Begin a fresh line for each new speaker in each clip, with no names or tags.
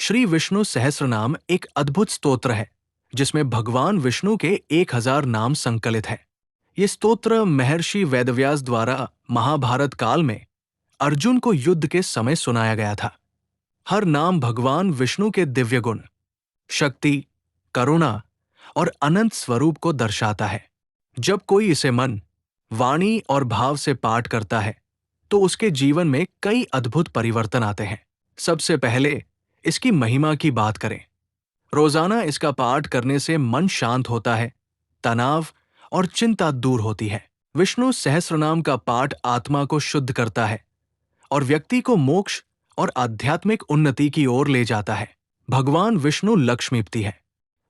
श्री विष्णु सहस्रनाम एक अद्भुत स्तोत्र है जिसमें भगवान विष्णु के 1000 नाम संकलित हैं। ये स्तोत्र महर्षि वेदव्यास द्वारा महाभारत काल में अर्जुन को युद्ध के समय सुनाया गया था। हर नाम भगवान विष्णु के दिव्य गुण, शक्ति, करुणा और अनंत स्वरूप को दर्शाता है। जब कोई इसे मन, वाणी और भाव से पाठ करता है तो उसके जीवन में कई अद्भुत परिवर्तन आते हैं। सबसे पहले इसकी महिमा की बात करें। रोजाना इसका पाठ करने से मन शांत होता है, तनाव और चिंता दूर होती है। विष्णु सहस्रनाम का पाठ आत्मा को शुद्ध करता है और व्यक्ति को मोक्ष और आध्यात्मिक उन्नति की ओर ले जाता है। भगवान विष्णु लक्ष्मीपति है।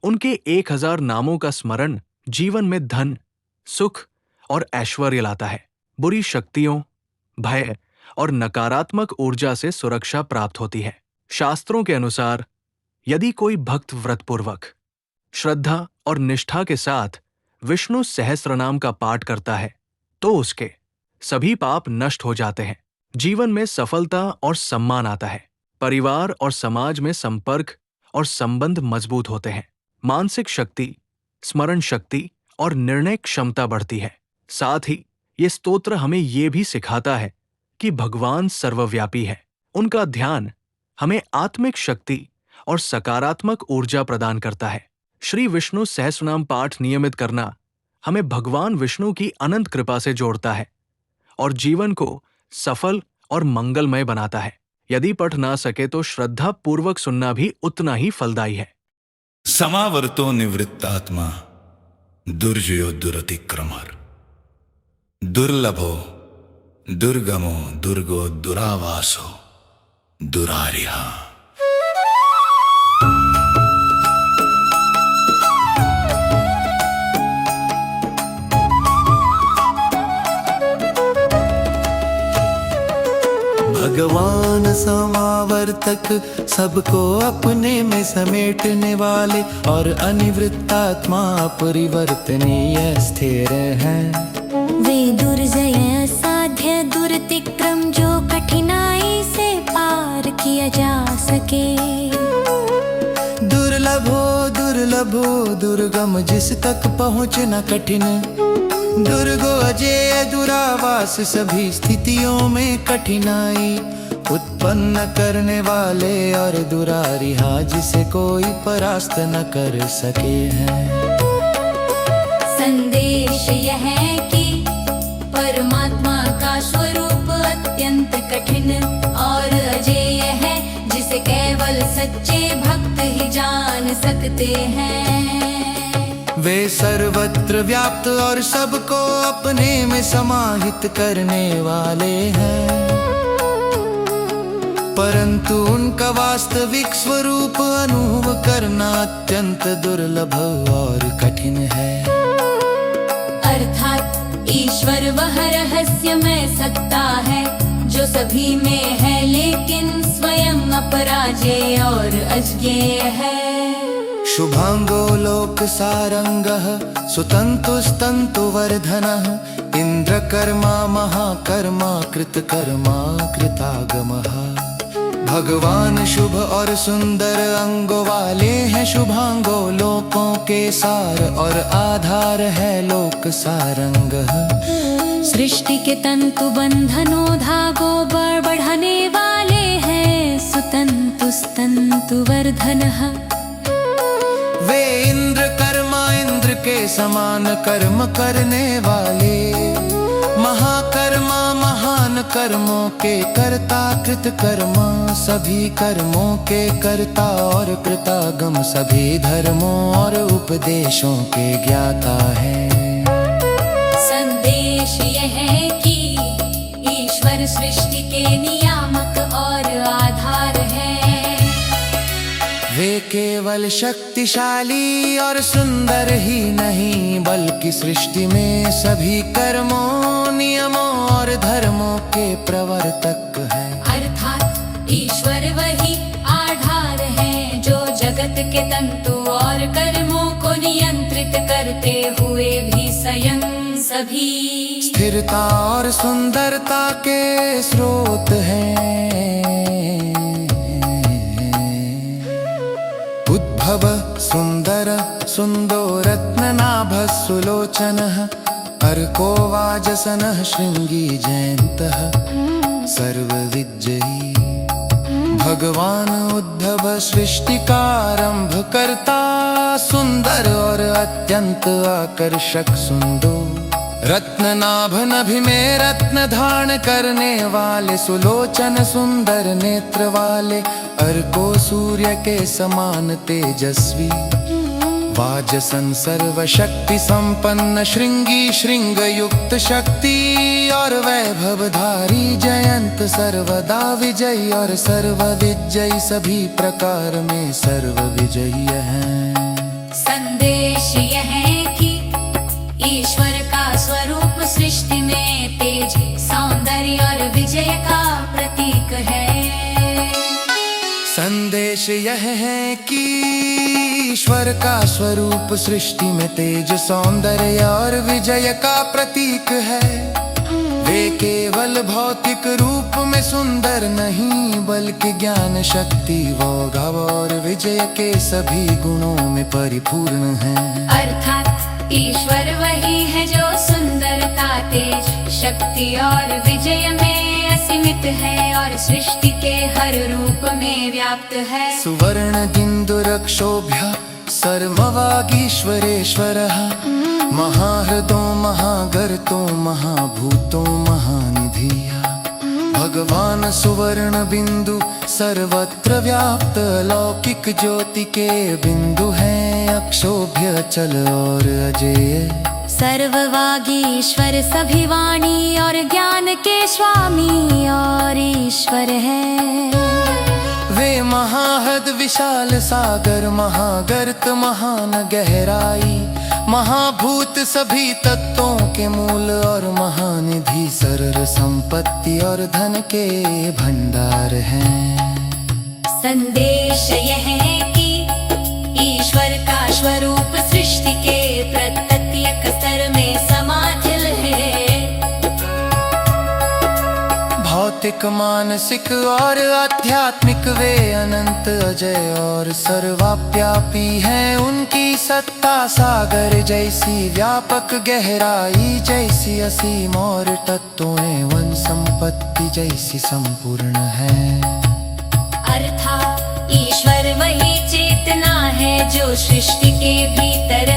उनके 1000 नामों का स्मरण जीवन में धन, सुख और ऐश्वर्य लाता है। बुरी शक्तियों, भय और नकारात्मक ऊर्जा से सुरक्षा प्राप्त होती है। शास्त्रों के अनुसार यदि कोई भक्त व्रतपूर्वक, श्रद्धा और निष्ठा के साथ विष्णु सहस्रनाम का पाठ करता है तो उसके सभी पाप नष्ट हो जाते हैं। जीवन में सफलता और सम्मान आता है। परिवार और समाज में संपर्क और संबंध मजबूत होते हैं। मानसिक शक्ति, स्मरण शक्ति और निर्णय क्षमता बढ़ती है। साथ ही ये स्तोत्र हमें ये भी सिखाता है कि भगवान सर्वव्यापी है। उनका ध्यान हमें आत्मिक शक्ति और सकारात्मक ऊर्जा प्रदान करता है। श्री विष्णु सहस्रनाम पाठ नियमित करना हमें भगवान विष्णु की अनंत कृपा से जोड़ता है और जीवन को सफल और मंगलमय बनाता है। यदि पढ़ ना सके तो श्रद्धा पूर्वक सुनना भी उतना ही फलदायी है।
समावर्तो निवृत्तात्मा दुर्जयो दुरतिक्रमर दुर्लभो दुर्गमो दुर्गो दुरावासो दुरारिहा।
भगवान समावर्तक, सबको अपने में समेटने वाले और अनिवृत्तात्मा परिवर्तनीय स्थिर हैं।
वे दुर्जय असाध्य दुर्तिक्रम जो कठिनाई से पार किया जा सके।
दुर्लभो दुर्लभो दुर्गम जिस तक पहुँचना कठिन। दुर्गो अजेय दुरावास सभी स्थितियों में कठिनाई उत्पन्न करने वाले और दुरारिहा जिसे कोई परास्त न कर सके हैं।
संदेश यह है कि परमात्मा का स्वरूप अत्यंत कठिन और अजेय है, जिसे केवल सच्चे भक्त ही जान सकते हैं।
वे सर्वत्र व्याप्त और सबको अपने में समाहित करने वाले हैं, परंतु उनका वास्तविक स्वरूप अनुभव करना अत्यंत दुर्लभ और कठिन है।
अर्थात ईश्वर वह रहस्यमय सत्ता है जो सभी में है, लेकिन स्वयं अपराजेय और अज्ञेय है।
शुभांगो लोक सारंगः सुतंतुस्तंतु वर्धनः इंद्रकर्मा महाकर्मा कृतकर्मा कृतागमः। भगवान शुभ और सुंदर अंगों वाले हैं। शुभांगो लोकों के सार और आधार है लोक सारंगः।
सृष्टि के तंतु बंधनों धागों बढ़ाने वाले हैं। सुतंतुस्तंतु वर्धनः।
वे इंद्र कर्मा इंद्र के समान कर्म करने वाले, महाकर्मा महान कर्मों के कर्ता कृतकर्मा सभी कर्मों के कर्ता और कृतागम सभी धर्मों और उपदेशों के ज्ञाता है।
संदेश यह है कि ईश्वर सृष्टि के नियामक और आधार है।
वे केवल शक्तिशाली और सुंदर ही नहीं बल्कि सृष्टि में सभी कर्मों, नियमों और धर्मों के प्रवर्तक हैं।
अर्थात ईश्वर वही आधार है जो जगत के तंतु और कर्मों को नियंत्रित करते हुए भी स्वयं सभी
स्थिरता और सुंदरता के स्रोत हैं। उद्भव सुन्दर सुन्दो रत्ननाभः सुलोचनः अर्को वाजसनः शृङ्गी जयन्तः सर्वविजयी भगवान उद्धव सृष्टिकारंभ करता सुंदर और अत्यंत आकर्षक सुंदो रत्ननाभ नभि में रत्न धारण करने वाले सुलोचन सुंदर नेत्र वाले अर्को सूर्य के समान तेजस्वी वाजसन सर्वशक्ति संपन्न श्रृंगी श्रृंग युक्त शक्ति और वैभवधारी जयंत सर्वदा विजयी और सर्व विजयी सभी प्रकार में सर्व विजयी है।
संदेश यह है कि ईश्वर का स्वरूप सृष्टि में तेज सौंदर्य और विजय का प्रतीक है।
संदेश यह है कि ईश्वर का स्वरूप सृष्टि में तेज सौंदर्य और विजय का प्रतीक है। वे केवल भौतिक रूप में सुंदर नहीं बल्कि ज्ञान शक्ति वैभव और विजय के सभी गुणों में परिपूर्ण हैं।
अर्थात ईश्वर वही है जो सुंदरता तेज शक्ति और विजय में असीमित है और सृष्टि के हर रूप में व्याप्त है।
सुवर्ण गिन्दुरक्षोभ्य सर्ववागीश्वरेश्वरः महाहृदो महागर्तो महाभूतो महानिधिः भगवान सुवर्ण बिंदु सर्वत्र व्याप्त लौकिक ज्योति के बिंदु हैं अक्षोभ्य चल और अजेय
सर्ववागीश्वर सभी वाणी और ज्ञान के स्वामी और ईश्वर है।
वे महाहद विशाल सागर महागर्त महान गहराई महाभूत सभी तत्वों के मूल और महानिधि सरर संपत्ति और धन के भंडार हैं।
संदेश यह है कि ईश्वर का स्वरूप सृष्टि के प्रत्येक स्तर में समाधिल है।
भौतिक मानसिक और आध्यात्मिक वे अनंत अजय और सर्वव्यापी हैं। उनकी सत्ता सागर जैसी व्यापक गहराई जैसी असीम और तत्वों एवं संपत्ति जैसी संपूर्ण है।
अर्थात ईश्वर वही चेतना है जो सृष्टि के भीतर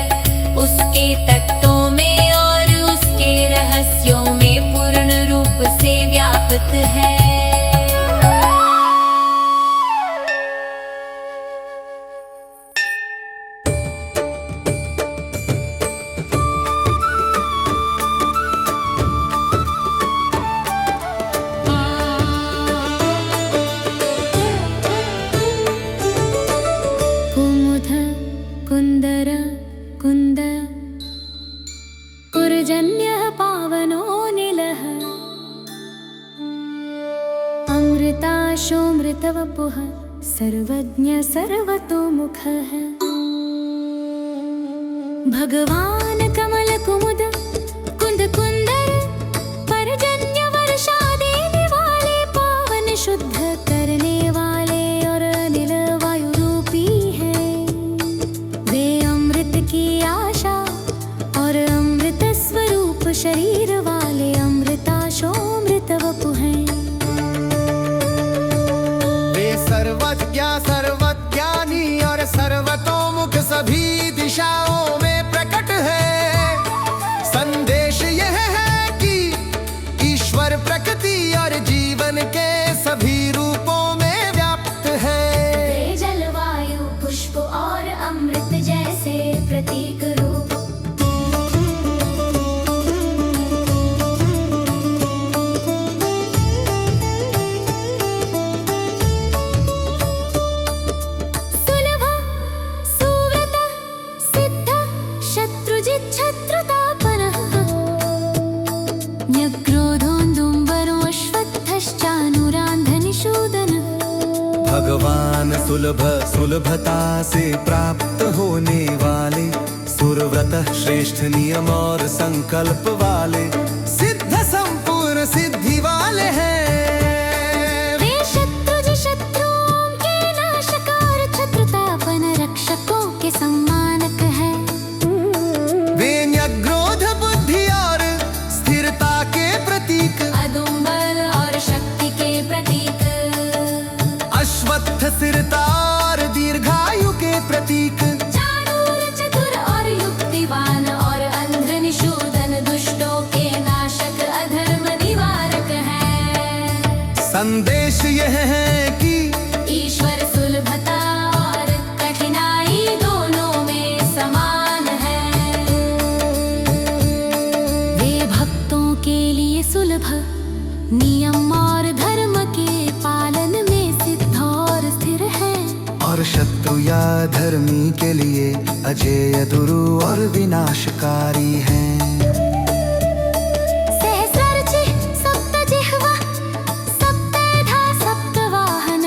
उसके तत्वों में और उसके रहस्यों में पूर्ण रूप से व्याप्त है।
कुमुद कुंदर कुंद कुरजन्यः पावनो निलः अमृताशोऽमृतवपुः सर्वज्ञ सर्वतोमुखः भगवान कमल कुमुद कुंद कुंदर परजन्य वर्षा देने वाले पावन शुद्ध करने वाले और अनिल वायु रूपी हैं। वे अमृत की आशा और अमृत स्वरूप शरीर वाले अमृताशोऽमृत वपु हैं।
वे सर्वज्ञ सर्वज्ञानी और सर्वतोमुख सभी दिशाओं में प्रकट है। संदेश यह है कि ईश्वर प्रकृति और जीवन के सभी रूपों में व्याप्त है।
वे जलवायु पुष्प और अमृत जैसे प्रतीक रूप सुलभ सुव्रत सिद्ध शत्रुजित् शत्रुतापनः न्यक्रोधोन्दुम्बरो अश्वत्थश्चानुरान्धनिषूदनः
भगवान सुलभ सुलभता से प्राप्त होने वाले सुरव्रत श्रेष्ठ नियम और संकल्प वाले सिद्ध संपूर्ण सिद्धि वाले हैं।
वे शत्रुजि शत्रुओं के नाशकार शत्रुतापन रक्षक
और शत्रु या धर्मी के लिए अजेय दुरु और विनाशकारी हैं।
सहस्रार्ची सप्तजिह्वा सप्तधा सप्तवाहन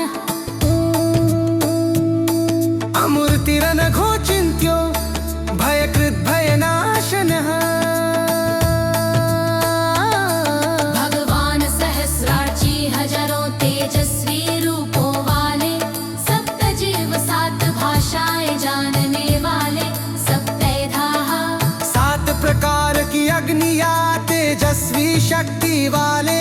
अमूर्तिरनघोचिन्त्यो भयकृत् भयनाशनः।
भगवान सहस्रार्ची हजारों तेजस्वी रूपों वाले, सप्त जीव सात भाषाएं जानने वाले, सप्तधाः
7 प्रकार की अग्निया तेजस्वी शक्ति वाले,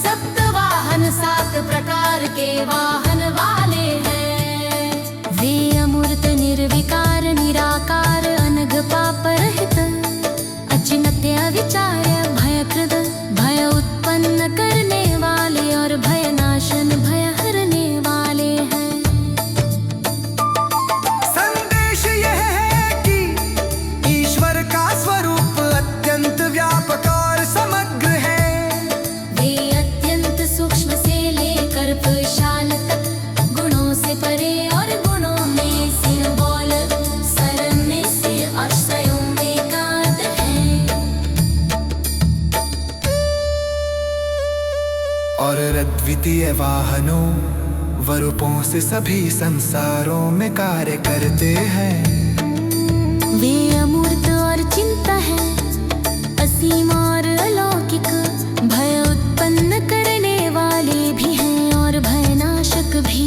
सप्तवाहन 7 प्रकार के वाहन वाले हैं।
वे अमूर्त निर्विकार निराकार अनघ पाप रहित अचिन्त्य विचार्य भयकृत भय उत्पन्न करने वाले और भय नाशन भय हरने वाले हैं।
संदेश यह है कि ईश्वर का स्वरूप अत्यंत व्यापक और समग्र है।
वे अत्यंत सूक्ष्म से लेकर विशाल तक, गुणों से परे और गुणों में सिंबल, सरल में से और स्वयं में एकांत है।
और अद्वितीय वाहनों वरूपों से सभी संसारों में कार्य करते हैं।
वे अमूर्त और चिंता है, असीम और अलौकिक, भय उत्पन्न करने वाले भी हैं और भयनाशक भी।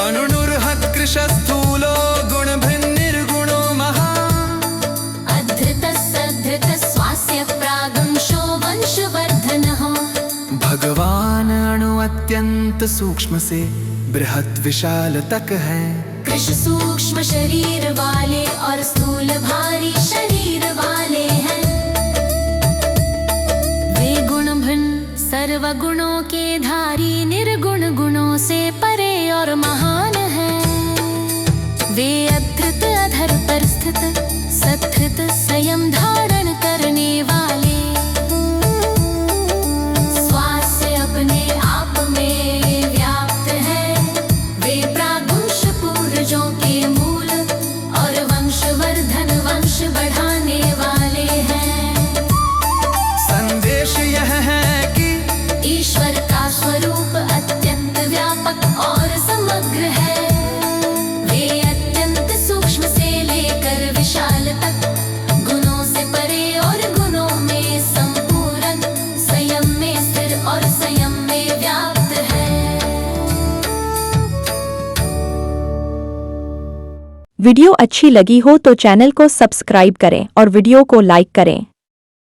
अनुनुर्हत कृश स्थूलो गुण निर्गुणो महा
अधृत सधृत स्वास्य प्रागंशो वंशवर्धनः।
भगवान अणु अत्यंत सूक्ष्म से बृहत विशाल तक है।
कृष्ण सूक्ष्म शरीर वाले और स्थूल भारी शरीर वाले हैं।
वे गुण भिन्न सर्व गुणों के धारी निर्गुण गुणों से परे और महान हैं। वे अधृत अधर पर स्थित सत्थित संयम धारण करने वाले,
स्वास्थ्य अपने आप में व्याप्त है। वे प्रागुंश पूर्वजों के मूल और वंशवर्धन वंश बढ़ाने वाले हैं।
संदेश यह है कि
ईश्वर का स्वरूप अत्यंत व्यापक और समग्र है। वे अत्यंत सूक्ष्म से लेकर विशाल तक, गुणों से परे और गुणों में संपूर्ण, संयम में स्थिर और संयम में व्याप्त है।
वीडियो अच्छी लगी हो तो चैनल को सब्सक्राइब करें और वीडियो को लाइक करें।